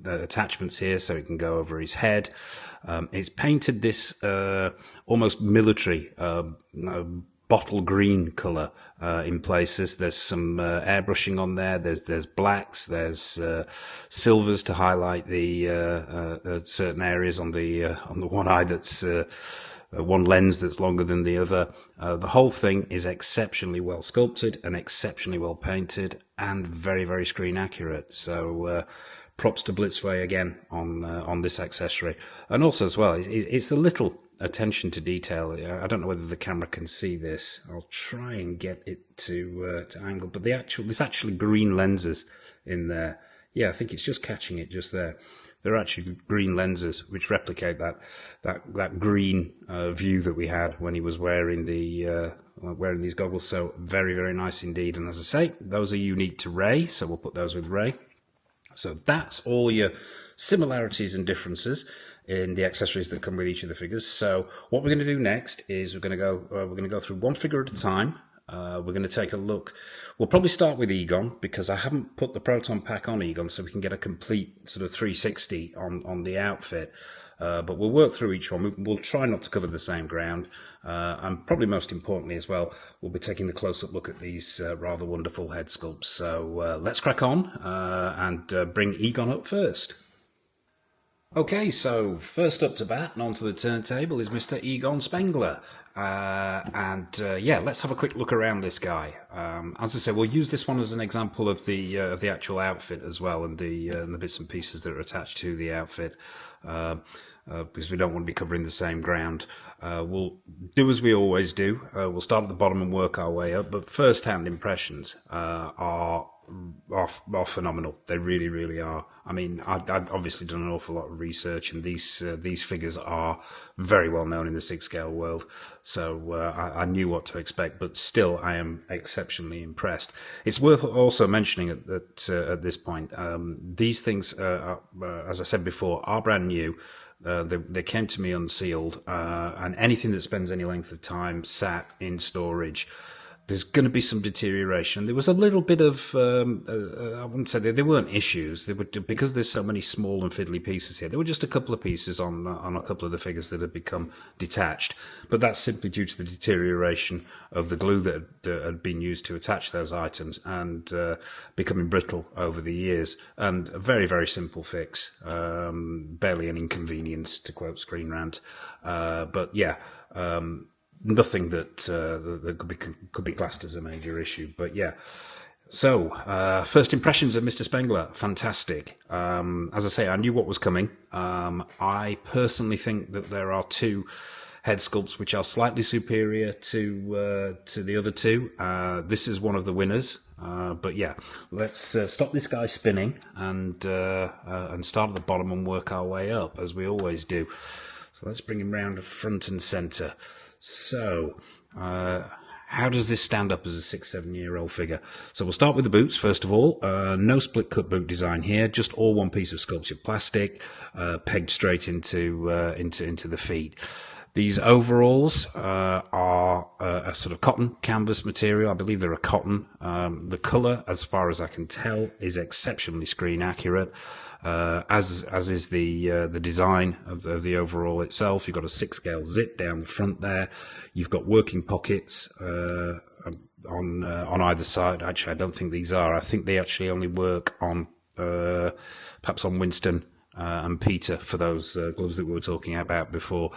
attachments here, so it can go over his head. It's painted this almost military bottle green colour in places. There's some airbrushing on there. There's blacks. There's silvers to highlight the certain areas on the one eye that's one lens that's longer than the other. The whole thing is exceptionally well sculpted and exceptionally well painted and very, very screen accurate. So props to BLITZWAY again on this accessory. And also as well, it's a little attention to detail. I don't know whether the camera can see this. I'll try and get it to angle. But there's actually green lenses in there. Yeah, I think it's just catching it just there. They're actually green lenses which replicate that green view that we had when he was wearing these goggles. So very, very nice indeed. And as I say, those are unique to Ray, so we'll put those with Ray. So that's all your similarities and differences in the accessories that come with each of the figures. So what we're going to do next is we're going to go through one figure at a time. We're going to take a look. We'll probably start with Egon because I haven't put the Proton pack on Egon, so we can get a complete sort of 360 on the outfit. But we'll work through each one. We'll try not to cover the same ground. And probably most importantly as well, we'll be taking a close-up look at these rather wonderful head sculpts. So let's crack on and bring Egon up first. Okay, so first up to bat and onto the turntable is Mr. Egon Spangler. Yeah, let's have a quick look around this guy. As I say, we'll use this one as an example of the actual outfit as well, and the bits and pieces that are attached to the outfit, because we don't want to be covering the same ground. We'll do as we always do. We'll start at the bottom and work our way up, but first-hand impressions are phenomenal. They really, really are. I mean, I'd obviously done an awful lot of research, and these figures are very well known in the 6-scale world, so I knew what to expect. But still, I am exceptionally impressed. It's worth also mentioning at this point, these things, as I said before, are brand new. They came to me unsealed, and anything that spends any length of time sat in storage, there's going to be some deterioration. There was a little bit of, I wouldn't say they weren't issues. They were, because there's so many small and fiddly pieces here. There were just a couple of pieces on a couple of the figures that had become detached, but that's simply due to the deterioration of the glue that had been used to attach those items and becoming brittle over the years. And a very, very simple fix, barely an inconvenience, to quote Screen Rant. But yeah. Nothing that could be classed as a major issue, but yeah. So, first impressions of Mr. Spangler, fantastic. As I say, I knew what was coming. I personally think that there are two head sculpts which are slightly superior to the other two. This is one of the winners. But yeah, let's stop this guy spinning and start at the bottom and work our way up, as we always do. So let's bring him round front and centre. So, how does this stand up as a 6-7-year-old figure? So we'll start with the boots, first of all. No split cut boot design here, just all one piece of sculptured plastic, pegged straight into the feet. These overalls are a sort of cotton canvas material. I believe they're a cotton. The colour, as far as I can tell, is exceptionally screen accurate. As is the design of the overall itself. You've got a 6-scale zip down the front there. You've got working pockets on either side. Actually, I don't think these are. I think they actually only work on perhaps on Winston and Peter for those gloves that we were talking about before.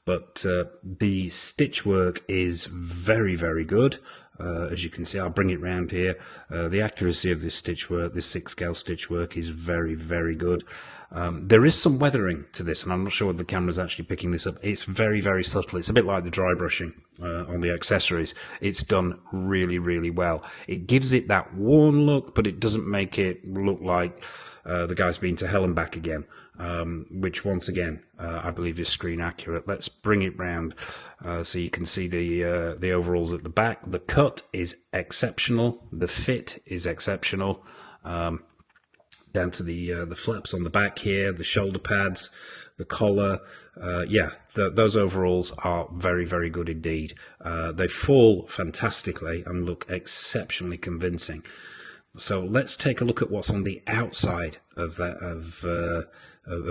But the stitch work is very, very good. As you can see, I'll bring it round here. The accuracy of this stitch work, this 6-scale stitch work, is very, very good. There is some weathering to this, and I'm not sure whether the camera's actually picking this up. It's very, very subtle. It's a bit like the dry brushing on the accessories. It's done really, really well. It gives it that worn look, but it doesn't make it look like the guy's been to hell and back again, which once again I believe is screen accurate. Let's bring it round so you can see the overalls at the back. The cut is exceptional. The fit is exceptional. Down to the flaps on the back here, the shoulder pads, the collar. Those overalls are very, very good indeed. They fall fantastically and look exceptionally convincing. So let's take a look at what's on the outside of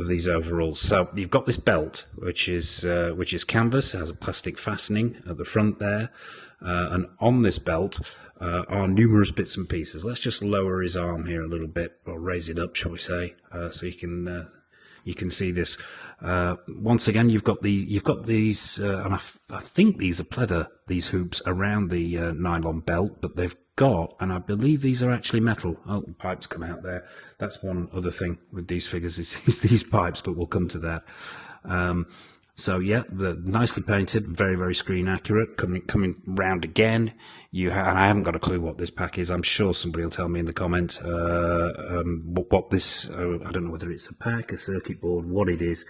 these overalls. So you've got this belt, which is canvas. It has a plastic fastening at the front there, and on this belt are numerous bits and pieces. Let's just lower his arm here a little bit, or raise it up, shall we say, so you can see this. Once again, you've got these, and I think these are pleather, these hoops around the nylon belt, but they've got, and I believe these are actually metal. Oh, the pipes come out there. That's one other thing with these figures is these pipes, but we'll come to that. So yeah, they're nicely painted, very, very screen accurate. Coming round again, and I haven't got a clue what this pack is. I'm sure somebody will tell me in the comments what this. I don't know whether it's a pack, a circuit board, what it is.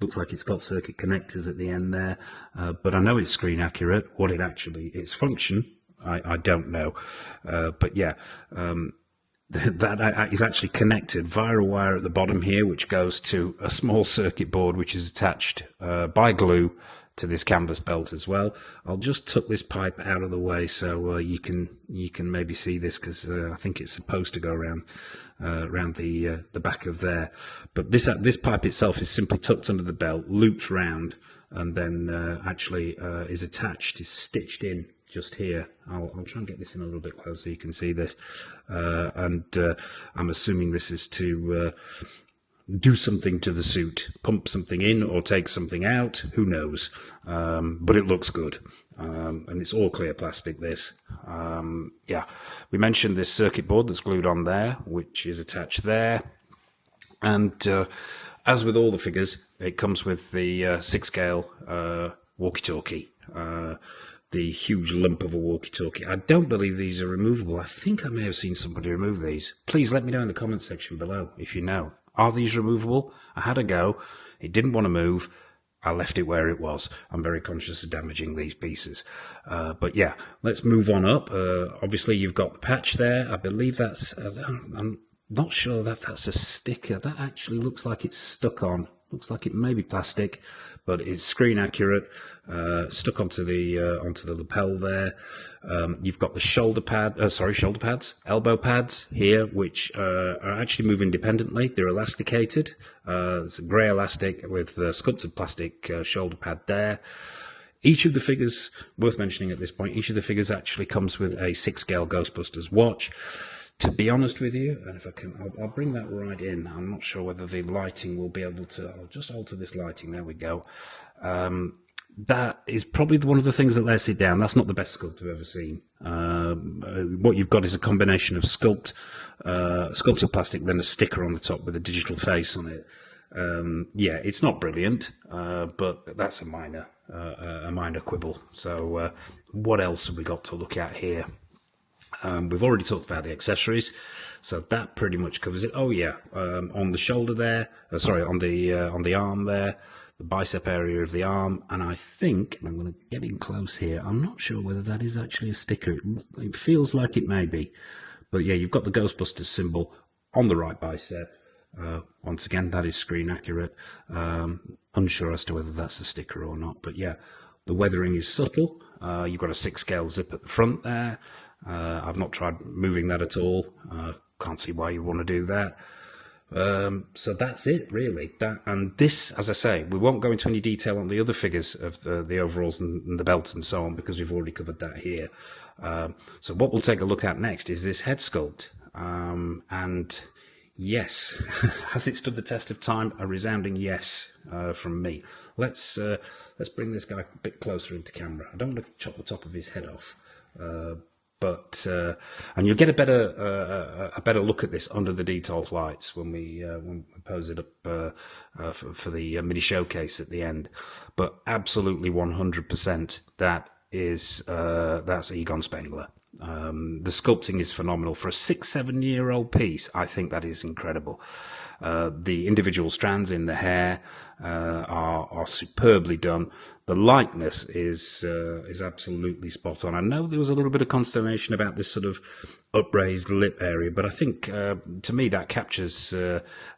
Looks like it's got circuit connectors at the end there, but I know it's screen accurate. What its function, I don't know, but yeah. That is actually connected via a wire at the bottom here, which goes to a small circuit board, which is attached by glue to this canvas belt as well. I'll just tuck this pipe out of the way so you can maybe see this, because I think it's supposed to go around the back of there. But this pipe itself is simply tucked under the belt, loops round, and then actually is attached, is stitched in just here. I'll try and get this in a little bit closer so you can see this. And I'm assuming this is to do something to the suit, pump something in or take something out, who knows. But it looks good. And it's all clear plastic, this. Yeah, we mentioned this circuit board that's glued on there, which is attached there. And as with all the figures, it comes with the 6-scale walkie-talkie. The huge lump of a walkie-talkie. I don't believe these are removable. I think I may have seen somebody remove these. Please let me know in the comment section below if you know. Are these removable? I had a go. It didn't want to move. I left it where it was. I'm very conscious of damaging these pieces. But yeah, let's move on up. Obviously, you've got the patch there. I believe that's... I'm not sure that that's a sticker. That actually looks like it's stuck on. Looks like it may be plastic, but it's screen accurate. Stuck onto the lapel there. You've got the shoulder pads, elbow pads here, which are actually move independently. They're elasticated. It's a grey elastic with sculpted plastic shoulder pad there. Each of the figures, worth mentioning at this point, each of the figures actually comes with a 6-scale Ghostbusters watch. To be honest with you, and if I can, I'll bring that right in. I'm not sure whether the lighting will be able to. I'll just alter this lighting. There we go. That is probably one of the things that lets it down. That's not the best sculpt I've ever seen. What you've got is a combination of sculpted plastic, then a sticker on the top with a digital face on it. Yeah, it's not brilliant, but that's a minor quibble. So, what else have we got to look at here? We've already talked about the accessories, so that pretty much covers it. Oh yeah, on the shoulder there, on the arm there, the bicep area of the arm, and I think, and I'm going to get in close here, I'm not sure whether that is actually a sticker. It feels like it may be, but yeah, you've got the Ghostbusters symbol on the right bicep. Once again, that is screen accurate. Unsure as to whether that's a sticker or not, but yeah, the weathering is subtle. You've got a 6-scale zip at the front there. I've not tried moving that at all. Can't see why you want to do that. So that's it, really. And this, as I say, we won't go into any detail on the other figures of the overalls and the belt and so on, because we've already covered that here. So what we'll take a look at next is this head sculpt. And yes, has it stood the test of time? A resounding yes from me. Let's bring this guy a bit closer into camera. I don't want to chop the top of his head off. But and you'll get a better look at this under the detailed lights when we pose it up for the mini showcase at the end. But absolutely 100%, that's Egon Spangler. The sculpting is phenomenal for a 6-7-year-old piece. I think that is incredible. The individual strands in the hair are superbly done. The likeness is absolutely spot on. I know there was a little bit of consternation about this sort of upraised lip area, but I think to me that captures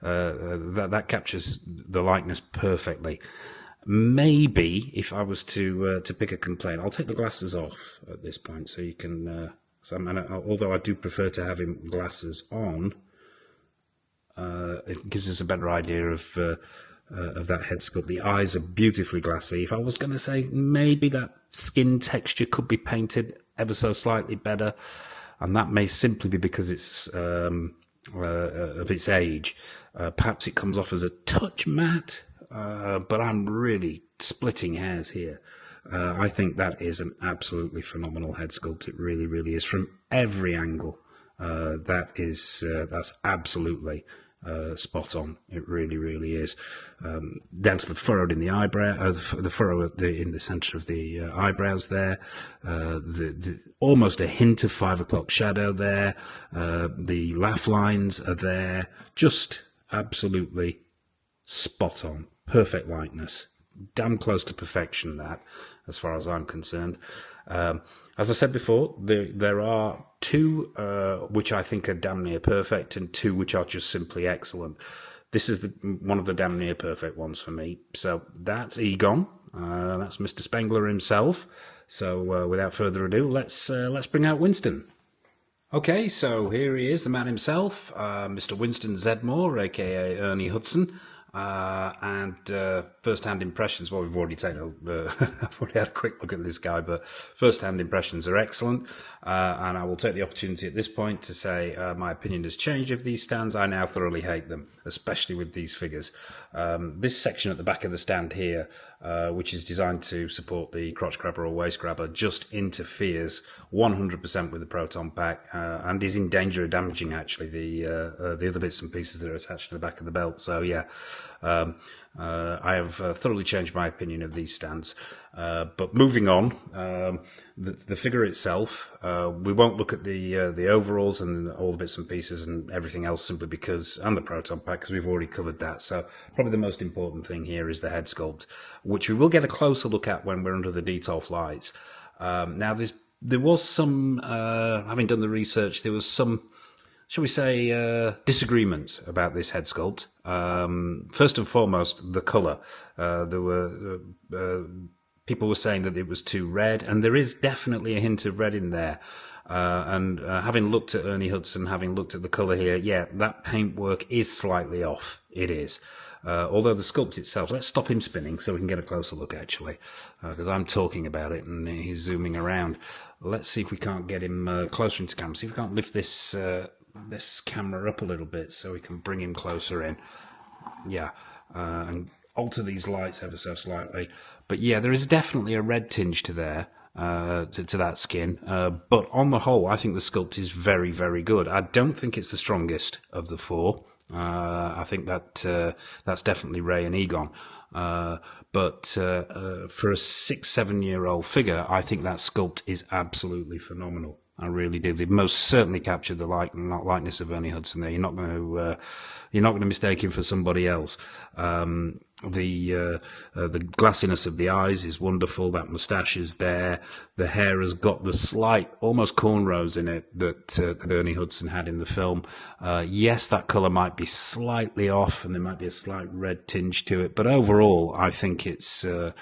that captures the likeness perfectly. Maybe if I was to pick a complaint, I'll take the glasses off at this point, so you can. Although I do prefer to have him glasses on, it gives us a better idea of that head sculpt. The eyes are beautifully glassy. If I was going to say, maybe that skin texture could be painted ever so slightly better, and that may simply be because it's of its age. Perhaps it comes off as a touch matte. But I'm really splitting hairs here. I think that is an absolutely phenomenal head sculpt. It really, really is. From every angle, that's absolutely spot on. It really, really is. Down to the furrow in the eyebrow, the furrow in the centre of the eyebrows there. Almost a hint of 5 o'clock shadow there. The laugh lines are there. Just absolutely spot on. Perfect likeness, damn close to perfection, that, as far as I'm concerned. As I said before, there are 2 which I think are damn near perfect, and 2 which are just simply excellent. This is one of the damn near perfect ones for me. So that's Egon. That's Mr. Spangler himself. So without further ado, let's bring out Winston. Okay, so here he is, the man himself, Mr. Winston Zeddemore, aka Ernie Hudson. And first-hand impressions, well, we've already taken I've already had a quick look at this guy, but first-hand impressions are excellent. And I will take the opportunity at this point to say my opinion has changed of these stands. I now thoroughly hate them, especially with these figures. This section at the back of the stand here, which is designed to support the crotch grabber or waist grabber, just interferes 100% with the Proton pack, and is in danger of damaging actually the other bits and pieces that are attached to the back of the belt. So yeah, I have thoroughly changed my opinion of these stands. But moving on, the figure itself, we won't look at the overalls and all the bits and pieces and everything else simply because, and the Proton pack, because we've already covered that. So probably the most important thing here is the head sculpt, which we will get a closer look at when we're under the Detolf lights. Now there was some, having done the research, there was some, shall we say, disagreements about this head sculpt. First and foremost, the colour. There were people were saying that it was too red, and there is definitely a hint of red in there. And having looked at Ernie Hudson, having looked at the colour here, yeah, that paintwork is slightly off. It is. Although the sculpt itself, let's stop him spinning so we can get a closer look, actually, because I'm talking about it and he's zooming around. Let's see if we can't get him closer into camera. See if we can't lift this camera up a little bit so we can bring him closer in. Yeah, and alter these lights ever so slightly. But yeah, there is definitely a red tinge to there. To that skin, but on the whole, I think the sculpt is very, very good. I don't think it's the strongest of the four. I think that that's definitely Ray and Egon. But for a 6-7 year old figure, I think that sculpt is absolutely phenomenal. I really do. They've most certainly captured the likeness of Ernie Hudson there. You're not going to mistake him for somebody else. The glassiness of the eyes is wonderful. That moustache is there. The hair has got the slight, almost cornrows in it that Ernie Hudson had in the film. Yes, that colour might be slightly off, and there might be a slight red tinge to it. But overall, I think it's a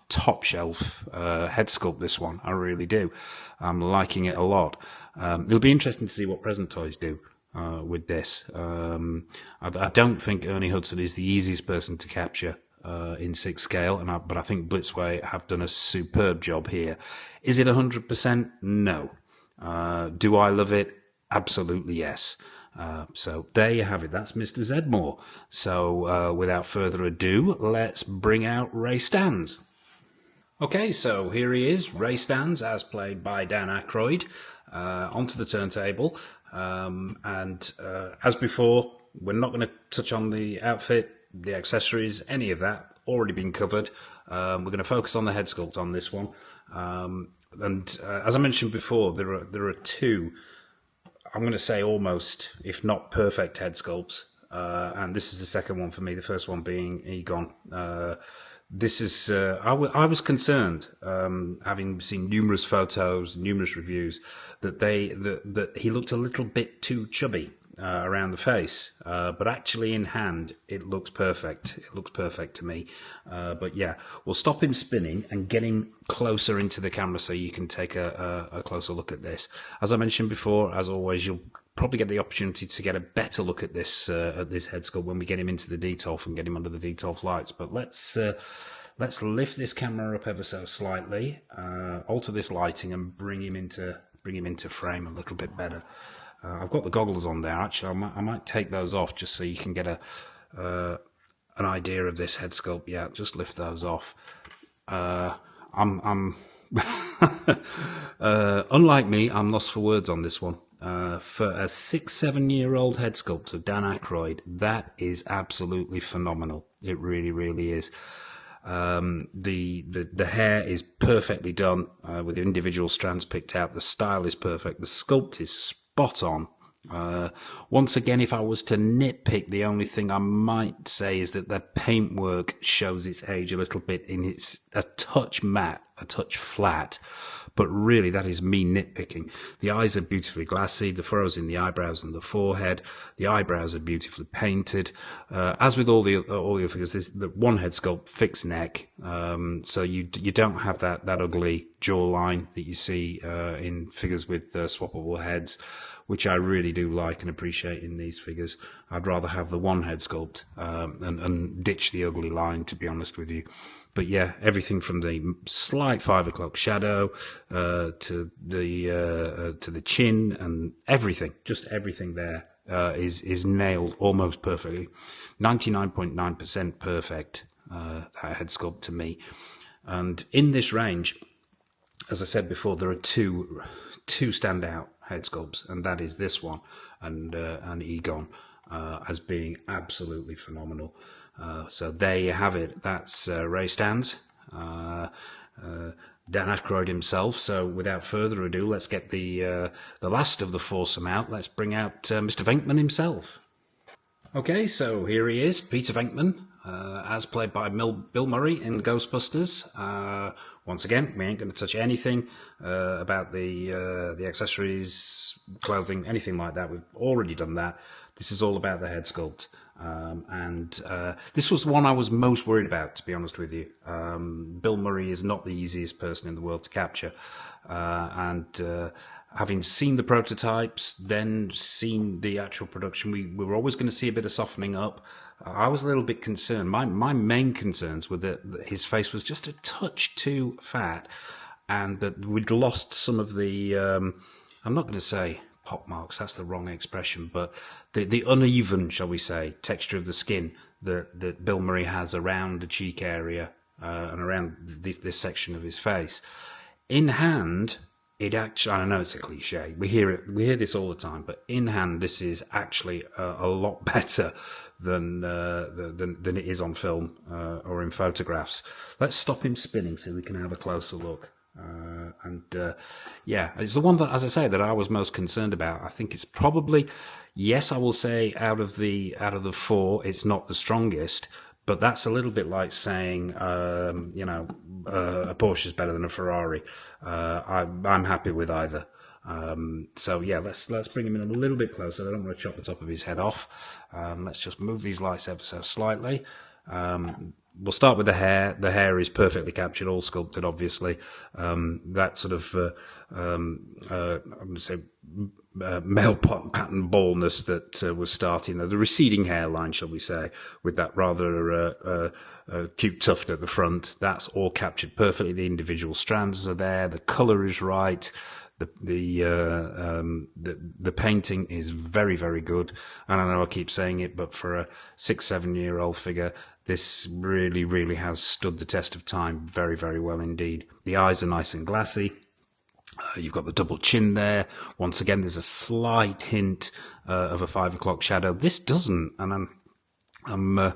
top shelf head sculpt. This one, I really do. I'm liking it a lot. It'll be interesting to see what present toys do with this. I don't think Ernie Hudson is the easiest person to capture in 6 scale, but I think Blitzway have done a superb job here. Is it 100%? No. Do I love it? Absolutely yes. So there you have it. That's Mr. Zeddemore. So without further ado, let's bring out Ray Stantz. Okay, so here he is, Ray Stantz, as played by Dan Aykroyd, onto the turntable. And as before, we're not going to touch on the outfit, the accessories, any of that, already been covered. We're going to focus on the head sculpt on this one. And as I mentioned before, there are two, I'm going to say almost, if not perfect head sculpts. And this is the second one for me, the first one being Egon. This is, I was concerned, having seen numerous photos, numerous reviews, that he looked a little bit too chubby around the face. But actually in hand, it looks perfect. It looks perfect to me. But yeah, we'll stop him spinning and get him closer into the camera so you can take a closer look at this. As I mentioned before, as always, you'll probably get the opportunity to get a better look at this head sculpt when we get him into the Detolf and get him under the Detolf lights. But let's lift this camera up ever so slightly, alter this lighting, and bring him into frame a little bit better. I've got the goggles on there. Actually, I might take those off just so you can get an idea of this head sculpt. Yeah, just lift those off. I'm unlike me, I'm lost for words on this one. For a 6-7 year old head sculpt of Dan Aykroyd, that is absolutely phenomenal. It really, really is. The hair is perfectly done, with the individual strands picked out. The style is perfect. The sculpt is spot on. Once again, if I was to nitpick, the only thing I might say is that the paintwork shows its age a little bit, in it's a touch matte, a touch flat. But really, that is me nitpicking. The eyes are beautifully glassy, the furrows in the eyebrows and the forehead. The eyebrows are beautifully painted. As with all the figures, there's the one head sculpt, fixed neck. So you don't have that ugly jawline that you see in figures with swappable heads, which I really do like and appreciate in these figures. I'd rather have the one head sculpt and ditch the ugly line, to be honest with you. But yeah, everything from the slight 5 o'clock shadow to the chin and everything, just everything there is nailed almost perfectly. 99.9% perfect, that head sculpt to me. And in this range, as I said before, there are two standout head sculpts, and that is this one and Egon as being absolutely phenomenal. So there you have it. That's Ray Stantz. Dan Aykroyd himself. So without further ado, let's get the last of the foursome out. Let's bring out Mr. Venkman himself. Okay, so here he is, Peter Venkman, as played by Bill Murray in Ghostbusters. Once again, we ain't going to touch anything about the accessories, clothing, anything like that. We've already done that. This is all about the head sculpt. And this was the one I was most worried about, to be honest with you. Bill Murray is not the easiest person in the world to capture. Having seen the prototypes, then seen the actual production, we were always going to see a bit of softening up. I was a little bit concerned. My main concerns were that his face was just a touch too fat, and that we'd lost some of the, I'm not going to say pock marks, that's the wrong expression, but the uneven, shall we say, texture of the skin that Bill Murray has around the cheek area and around this section of his face. In hand, it actually, I know it's a cliche, we hear this all the time, but in hand, this is actually a lot better than it is on film or in photographs. Let's stop him spinning so we can have a closer look. Yeah, it's the one that, as I say, that I was most concerned about. I think it's probably, yes, I will say out of the four, it's not the strongest, but that's a little bit like saying, a Porsche is better than a Ferrari. I'm happy with either. So yeah, let's bring him in a little bit closer. I don't want to chop the top of his head off. Let's just move these lights ever so slightly. We'll start with the hair. The hair is perfectly captured, all sculpted, obviously. That sort of, I'm going to say, male pattern baldness that was starting, the receding hairline, shall we say, with that rather cute tuft at the front. That's all captured perfectly. The individual strands are there. The colour is right. The painting is very, very good. And I know I keep saying it, but for a 6-7-year-old figure, this really, really has stood the test of time very, very well indeed. The eyes are nice and glassy. You've got the double chin there. Once again, there's a slight hint of a 5 o'clock shadow. This doesn't, and I'm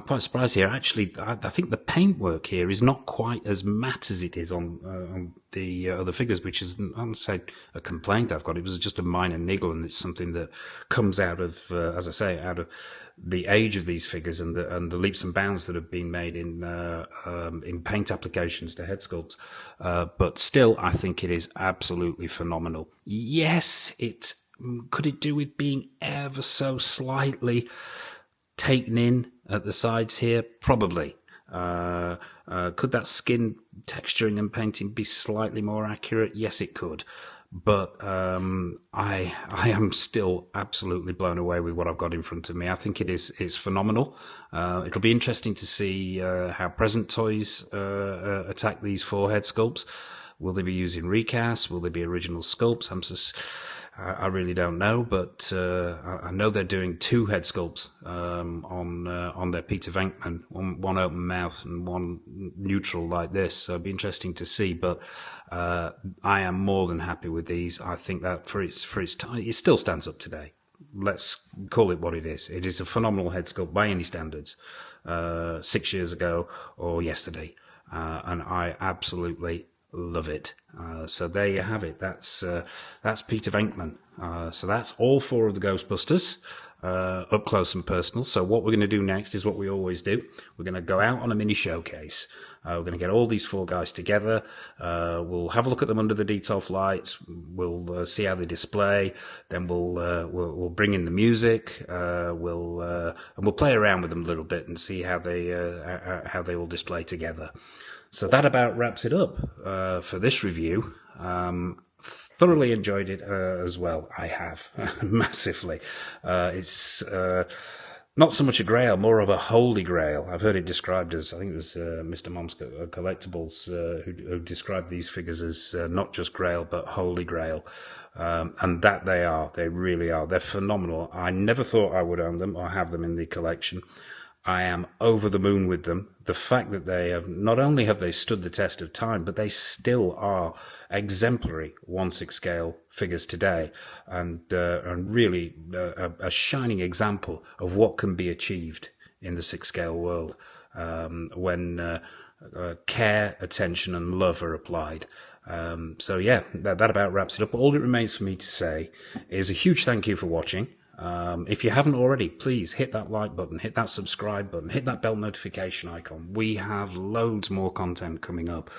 quite surprised here. Actually, I think the paintwork here is not quite as matte as it is on the other figures, which is, I would say, a complaint I've got. It was just a minor niggle, and it's something that comes out of, as I say, out of the age of these figures and the leaps and bounds that have been made in paint applications to head sculpts. But still, I think it is absolutely phenomenal. Yes, could it do with being ever so slightly taken in at the sides here? Probably. Could that skin texturing and painting be slightly more accurate? Yes, it could. But I am still absolutely blown away with what I've got in front of me. I think it's phenomenal. It'll be interesting to see how Present Toys attack these 4 head sculpts. Will they be using recasts? Will they be original sculpts? I really don't know, but I know they're doing 2 head sculpts on their Peter Venkman, one open mouth and one neutral like this. So it'll be interesting to see. But I am more than happy with these. I think that for its time, it still stands up today. Let's call it what it is. It is a phenomenal head sculpt by any standards. 6 years ago or yesterday, and I absolutely love it. So there you have it. That's Peter Venkman. So that's all 4 of the Ghostbusters, up close and personal. So what we're going to do next is what we always do. We're going to go out on a mini showcase. We're going to get all these 4 guys together. We'll have a look at them under the Detolf lights. We'll see how they display. Then we'll bring in the music. And we'll play around with them a little bit and see how they all display together. So that about wraps it up for this review. Thoroughly enjoyed it as well. I have massively. It's not so much a grail, more of a holy grail. I've heard it described as, I think it was Mr. Mom's Collectibles who described these figures as not just grail but holy grail. And that they are. They really are. They're phenomenal. I never thought I would own them or have them in the collection. I am over the moon with them. The fact that they have, not only have they stood the test of time, but they still are exemplary 1/6 scale figures today, and really a shining example of what can be achieved in the 6 scale world. When care, attention, and love are applied. So yeah, that about wraps it up. All it remains for me to say is a huge thank you for watching. If you haven't already, please hit that like button, hit that subscribe button, hit that bell notification icon. We have loads more content coming up.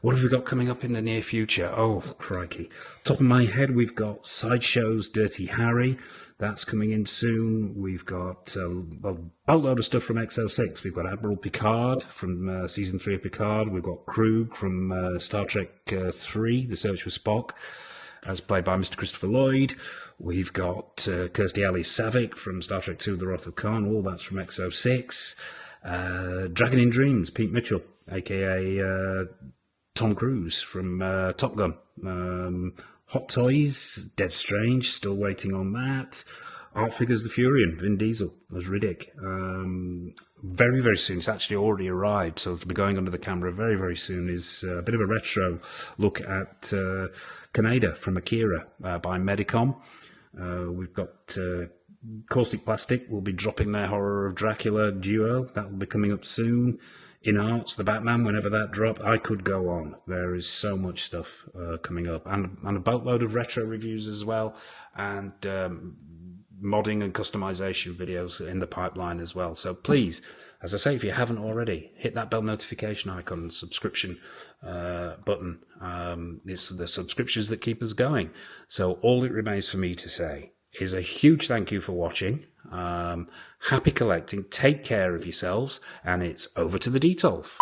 What have we got coming up in the near future? Oh, crikey. Top of my head, we've got Sideshow's Dirty Harry. That's coming in soon. We've got a boatload of stuff from XO6. We've got Admiral Picard from Season 3 of Picard. We've got Krug from Star Trek 3, The Search for Spock, as played by Mr. Christopher Lloyd. We've got Kirstie Alley Savick from Star Trek 2, The Wrath of Khan. All that's from XO6. Dragon in Dreams, Pete Mitchell, a.k.a. Tom Cruise from Top Gun. Hot Toys, Dead Strange, still waiting on that. Art Figures, The Furion, Vin Diesel as Riddick. Very, very soon. It's actually already arrived, so it'll be going under the camera very, very soon. Is a bit of a retro look at Kaneda from Akira by Medicom. We've got Caustic Plastic will be dropping their Horror of Dracula duo. That will be coming up soon. In Arts, the Batman, whenever that dropped. I could go on. There is so much stuff coming up. And a boatload of retro reviews as well. And modding and customization videos in the pipeline as well. So please, as I say, if you haven't already, hit that bell notification icon, subscription button. It's the subscriptions that keep us going. So all it remains for me to say is a huge thank you for watching. Happy collecting, take care of yourselves, and it's over to the Detolf.